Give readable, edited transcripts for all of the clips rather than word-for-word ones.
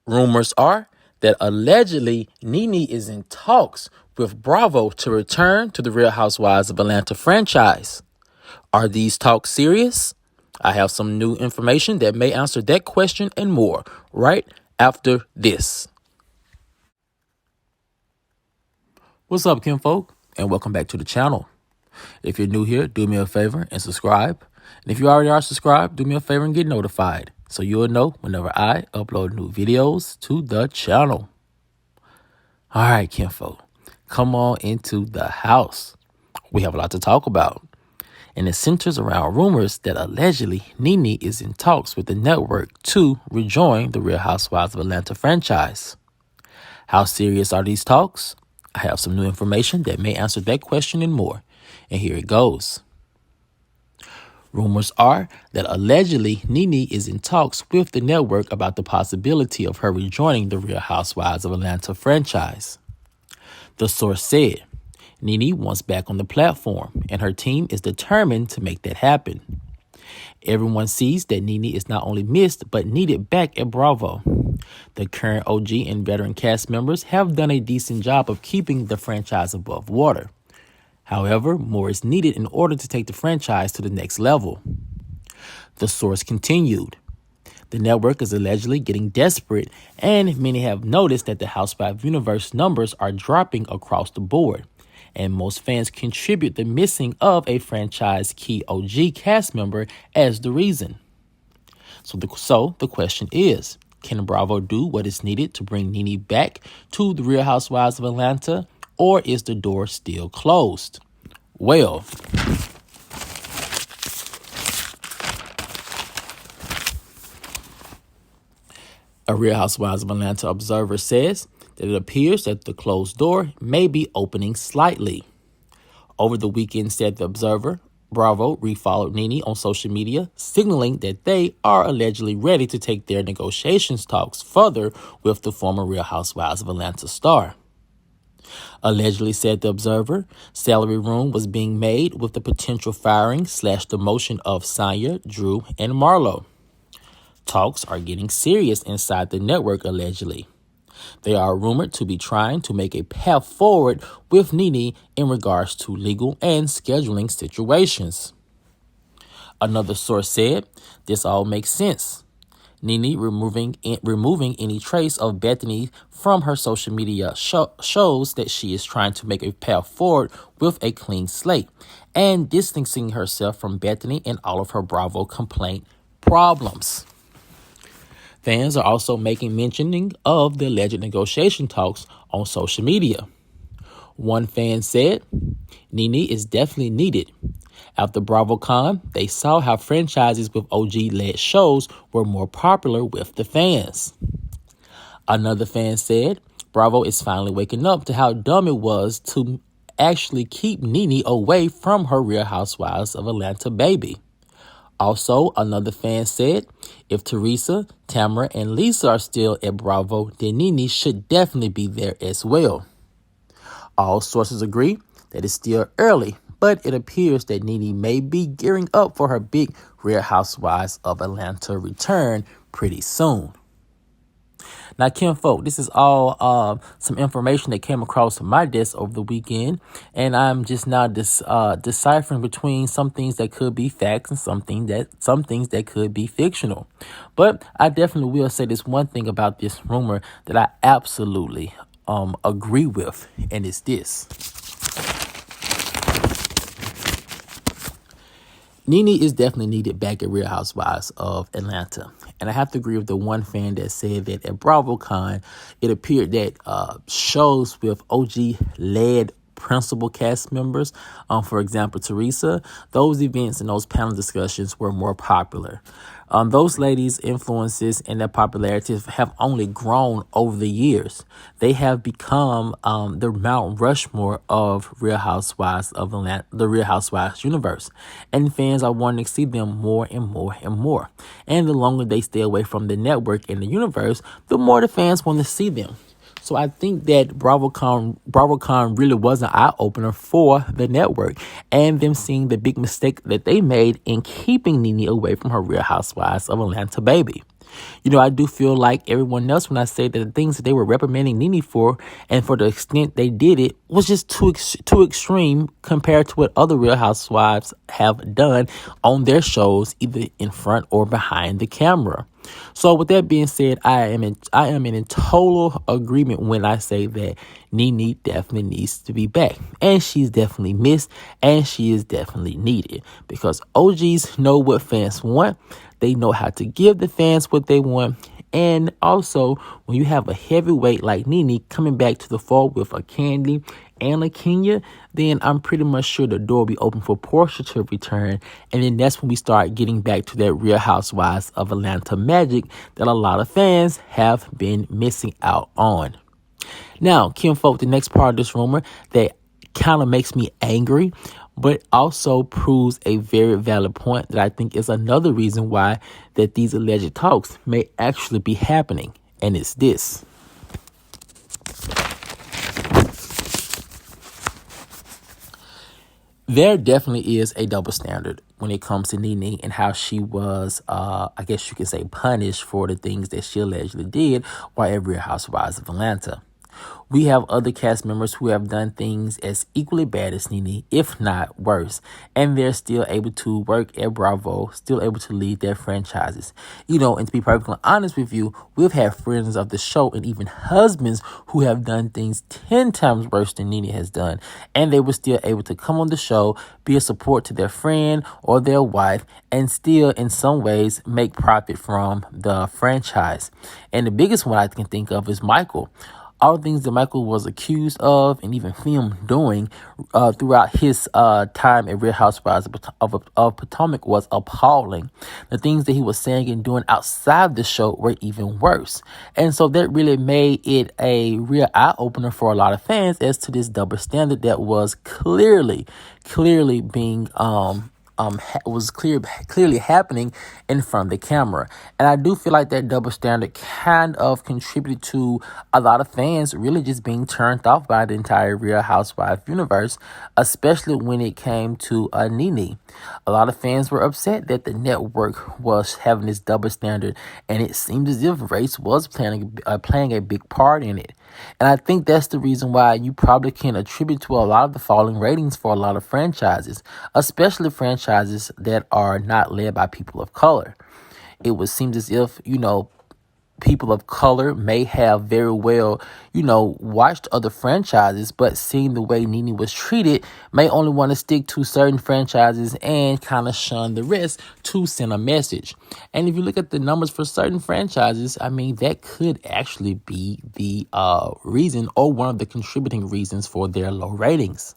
Rumors are that allegedly Nene is in talks with Bravo to return to the Real Housewives of Atlanta franchise. Are these talks serious? I have some new information that may answer that question and more right after this. What's up, kinfolk? And welcome back to the channel. If you're new here, do me a favor and subscribe. And if you already are subscribed, do me a favor and get notified so you'll know whenever I upload new videos to the channel. All right, kinfolk, come on into the house. We have a lot to talk about. And it centers around rumors that allegedly Nene is in talks with the network to rejoin the Real Housewives of Atlanta franchise. How serious are these talks? I have some new information that may answer that question and more. And here it goes. Rumors are that allegedly Nene is in talks with the network about the possibility of her rejoining the Real Housewives of Atlanta franchise. The source said, Nene wants back on the platform, and her team is determined to make that happen. Everyone sees that Nene is not only missed, but needed back at Bravo. The current OG and veteran cast members have done a decent job of keeping the franchise above water. However, more is needed in order to take the franchise to the next level. The source continued. The network is allegedly getting desperate, and many have noticed that the Housewives universe numbers are dropping across the board, and most fans contribute the missing of a franchise key OG cast member as the reason. So the question is, can Bravo do what is needed to bring Nene back to the Real Housewives of Atlanta, or is the door still closed? Well, a Real Housewives of Atlanta observer says that it appears that the closed door may be opening slightly. Over the weekend, said the observer, Bravo refollowed Nene on social media, signaling that they are allegedly ready to take their negotiations talks further with the former Real Housewives of Atlanta star. Allegedly, said the observer, salary room was being made with the potential firing/demotion of Sonya, Drew, and Marlo. Talks are getting serious inside the network, allegedly. They are rumored to be trying to make a path forward with Nene in regards to legal and scheduling situations. Another source said, this all makes sense. Nene removing any trace of Bethany from her social media shows that she is trying to make a path forward with a clean slate and distancing herself from Bethany and all of her Bravo complaint problems. Fans are also making mentioning of the alleged negotiation talks on social media. One fan said, Nene is definitely needed. After BravoCon, they saw how franchises with OG-led shows were more popular with the fans. Another fan said, Bravo is finally waking up to how dumb it was to actually keep Nene away from her Real Housewives of Atlanta baby. Also, another fan said, if Teresa, Tamara, and Lisa are still at Bravo, then Nene should definitely be there as well. All sources agree that it's still early, but it appears that Nene may be gearing up for her big Real Housewives of Atlanta return pretty soon. Now, kinfolk, this is all some information that came across my desk over the weekend, and I'm just now deciphering between some things that could be facts and some things that could be fictional. But I definitely will say this one thing about this rumor that I absolutely agree with, and it's this. Nene is definitely needed back at Real Housewives of Atlanta. And I have to agree with the one fan that said that at BravoCon, it appeared that shows with OG-led principal cast members, for example, Teresa, those events and those panel discussions were more popular. Those ladies' influences and their popularity have only grown over the years. They have become the Mount Rushmore of Real Housewives of Atlanta, the Real Housewives universe. And fans are wanting to see them more and more and more. And the longer they stay away from the network and the universe, the more the fans want to see them. So I think that BravoCon really was an eye-opener for the network and them seeing the big mistake that they made in keeping Nene away from her Real Housewives of Atlanta baby. I do feel like everyone else when I say that the things that they were reprimanding Nene for, and for the extent they did it, was just too extreme compared to what other Real Housewives have done on their shows, either in front or behind the camera. So with that being said, I am in total agreement when I say that Nene definitely needs to be back. And she's definitely missed, and she is definitely needed. Because OGs know what fans want. They know how to give the fans what they want. And also, when you have a heavyweight like Nene coming back to the fold with a Kandi and a Kenya, then I'm pretty much sure the door will be open for Portia to return. And then that's when we start getting back to that Real Housewives of Atlanta magic that a lot of fans have been missing out on. Now, kinfolk, the next part of this rumor that kind of makes me angry, but also proves a very valid point that I think is another reason why that these alleged talks may actually be happening. And it's this. There definitely is a double standard when it comes to Nene and how she was, I guess you could say, punished for the things that she allegedly did while at Real Housewives of Atlanta. We have other cast members who have done things as equally bad as Nene, if not worse, and they're still able to work at Bravo, still able to lead their franchises. And to be perfectly honest with you, we've had friends of the show and even husbands who have done things 10 times worse than Nene has done, and they were still able to come on the show, be a support to their friend or their wife, and still in some ways make profit from the franchise. And the biggest one I can think of is Michael. All the things that Michael was accused of and even filmed doing throughout his time at Real Housewives of Potomac was appalling. The things that he was saying and doing outside the show were even worse. And so that really made it a real eye-opener for a lot of fans as to this double standard that was clearly being clearly happening in front of the camera. And I do feel like that double standard kind of contributed to a lot of fans really just being turned off by the entire Real Housewives universe, especially when it came to Nene. A lot of fans were upset that the network was having this double standard, and it seemed as if race was playing a big part in it. And I think that's the reason why you probably can attribute to a lot of the falling ratings for a lot of franchises, especially franchises that are not led by people of color. It would seem as if, people of color may have very well, watched other franchises, but seeing the way Nene was treated, may only want to stick to certain franchises and kind of shun the rest to send a message. And if you look at the numbers for certain franchises, that could actually be the reason or one of the contributing reasons for their low ratings.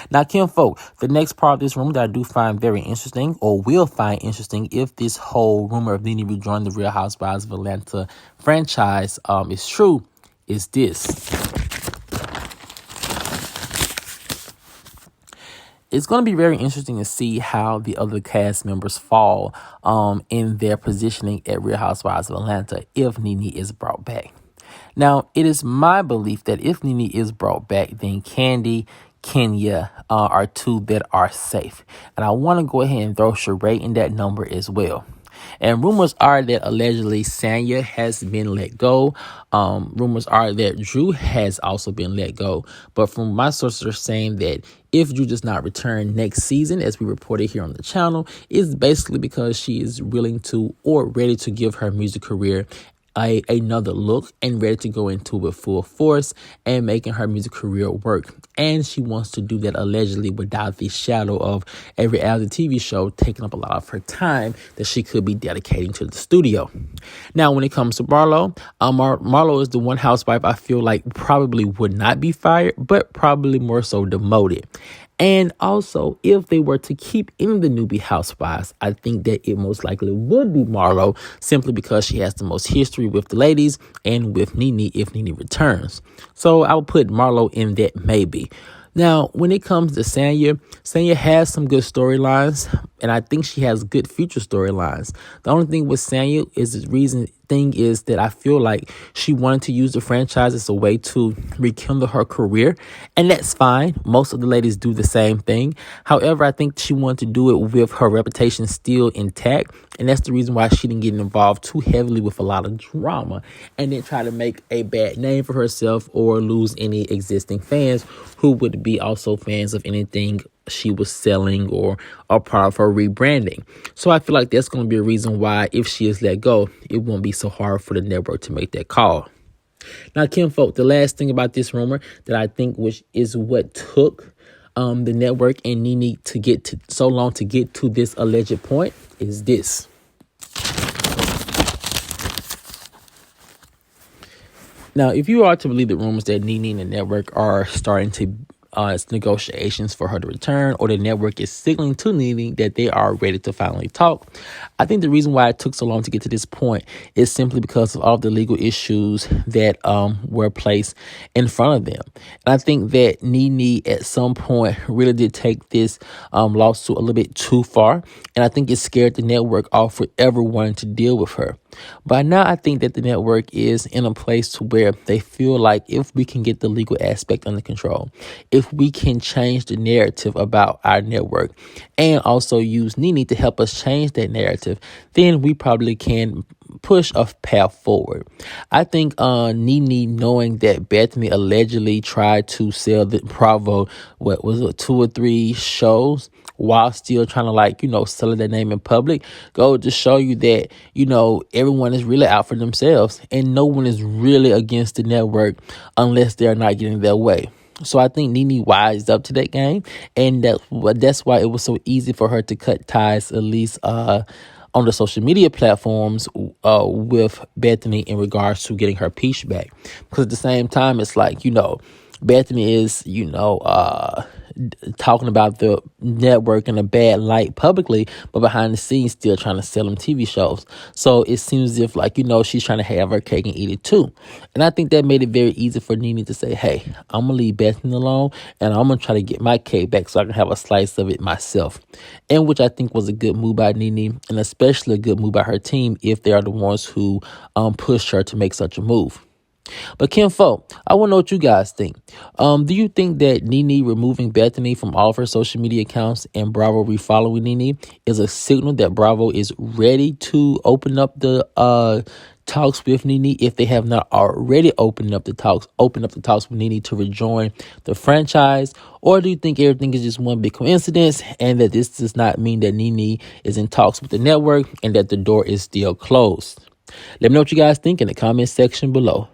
Now, kinfolk, the next part of this rumor that I do find very interesting, or will find interesting if this whole rumor of Nene rejoining the Real Housewives of Atlanta franchise is true, is this. It's going to be very interesting to see how the other cast members fall in their positioning at Real Housewives of Atlanta if Nene is brought back. Now, it is my belief that if Nene is brought back, then Kandi, Kenya are two that are safe. And I want to go ahead and throw Sheree in that number as well. And rumors are that allegedly Sanya has been let go. Rumors are that Drew has also been let go. But from my sources are saying that if Drew does not return next season, as we reported here on the channel, it's basically because she is willing to or ready to give her music career another look and ready to go into it with full force and making her music career work. And she wants to do that allegedly without the shadow of a reality TV show taking up a lot of her time that she could be dedicating to the studio. Now, when it comes to Marlo, Marlo is the one housewife I feel like probably would not be fired, but probably more so demoted. And also, if they were to keep in the newbie housewives, I think that it most likely would be Marlo, simply because she has the most history with the ladies and with Nene if Nene returns. So I'll put Marlo in that maybe. Now, when it comes to Sanya has some good storylines, and I think she has good future storylines. The only thing with Sanya is the reason thing is that I feel like she wanted to use the franchise as a way to rekindle her career, and that's fine. Most of the ladies do the same thing. However, I think she wanted to do it with her reputation still intact, and that's the reason why she didn't get involved too heavily with a lot of drama and then try to make a bad name for herself or lose any existing fans who would be also fans of anything she was selling or a part of her rebranding. So I feel like that's going to be a reason why, if she is let go, it won't be so hard for the network to make that call. Now, Kim Folk, the last thing about this rumor that I think is what took the network and Nene to get to so long to get to this alleged point is this. Now, if you are to believe the rumors that Nene and the network are starting to negotiations for her to return, or the network is signaling to Nene that they are ready to finally talk, I think the reason why it took so long to get to this point is simply because of all of the legal issues that were placed in front of them. And I think that Nene at some point really did take this lawsuit a little bit too far, and I think it scared the network off for ever wanting to deal with her. But now I think that the network is in a place to where they feel like if we can get the legal aspect under control, if we can change the narrative about our network and also use Nene to help us change that narrative, then we probably can push a path forward. I think Nene, knowing that Bethany allegedly tried to sell the Bravo, 2 or 3 shows while still trying to sell their name in public, go to show you that, everyone is really out for themselves and no one is really against the network unless they're not getting their way. So I think Nene wised up to that game, and that's why it was so easy for her to cut ties, at least on the social media platforms, with Bethany in regards to getting her piece back. Because at the same time, it's like, Bethany is, talking about the network in a bad light publicly, but behind the scenes still trying to sell them TV shows. So it seems as if, she's trying to have her cake and eat it too. And I think that made it very easy for Nene to say, hey, I'm going to leave Bethany alone and I'm going to try to get my cake back so I can have a slice of it myself. And which I think was a good move by Nene, and especially a good move by her team if they are the ones who pushed her to make such a move. But Kim Folk, I want to know what you guys think. Do you think that Nene removing Bethany from all of her social media accounts and Bravo refollowing Nene is a signal that Bravo is ready to open up the talks with Nene, if they have not already opened up the talks with Nene to rejoin the franchise? Or do you think everything is just one big coincidence and that this does not mean that Nene is in talks with the network and that the door is still closed? Let me know what you guys think in the comment section below.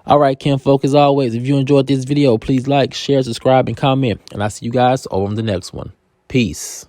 All right, Kim Folk, as always, if you enjoyed this video, please like, share, subscribe, and comment. And I'll see you guys over on the next one. Peace.